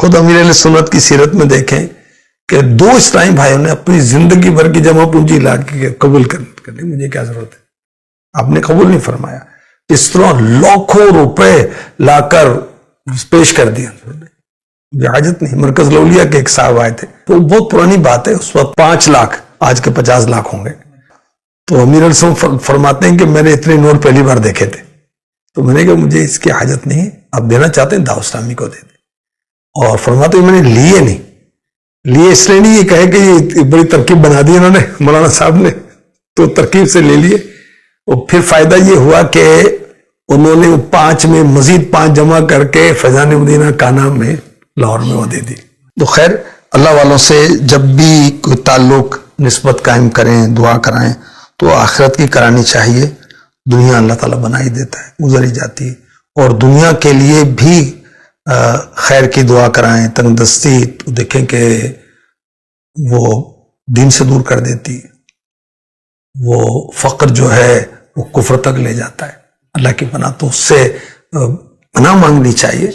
خود امیر اہل سنت کی سیرت میں دیکھیں کہ 2 اسلامی بھائیوں نے اپنی زندگی بھر کی جمع پونجی لا کے قبول کرنے مجھے کیا ضرورت ہے، آپ نے قبول نہیں فرمایا. اس طرح لاکھوں روپے لا کر پیش کر دیا، مجھے حاجت نہیں. مرکز لولیہ کے ایک صاحب آئے تھے، تو بہت پرانی بات ہے، اس وقت 5 لاکھ، آج کے 50 لاکھ ہوں گے. تو امیر اہل سنت فرماتے ہیں کہ میں نے اتنے نوٹ پہلی بار دیکھے تھے. تو میں نے کہا مجھے اس کی حاجت نہیں، آپ دینا چاہتے ہیں دعوت اسلامی کو دے دیں. اور فرماتے ہیں میں نے لیے نہیں، لیے اس لیے نہیں یہ کہے کہ یہ بڑی ترکیب بنا دی انہوں نے مولانا صاحب نے، تو ترکیب سے لے لیے. اور پھر فائدہ یہ ہوا کہ انہوں نے 5 میں مزید 5 جمع کر کے فیضان مدینہ کانا میں لاہور میں وہ دے دی. تو خیر، اللہ والوں سے جب بھی کوئی تعلق نسبت قائم کریں، دعا کرائیں تو آخرت کی کرانی چاہیے. دنیا اللہ تعالیٰ بنا ہی دیتا ہے، گزر ہی جاتی ہے. اور دنیا کے لیے بھی خیر کی دعا کرائیں. تنگ دستی تو دیکھیں کہ وہ دین سے دور کر دیتی ہے، وہ فقر جو ہے وہ کفر تک لے جاتا ہے. اللہ کی پناہ، تو اس سے پناہ مانگنی چاہیے.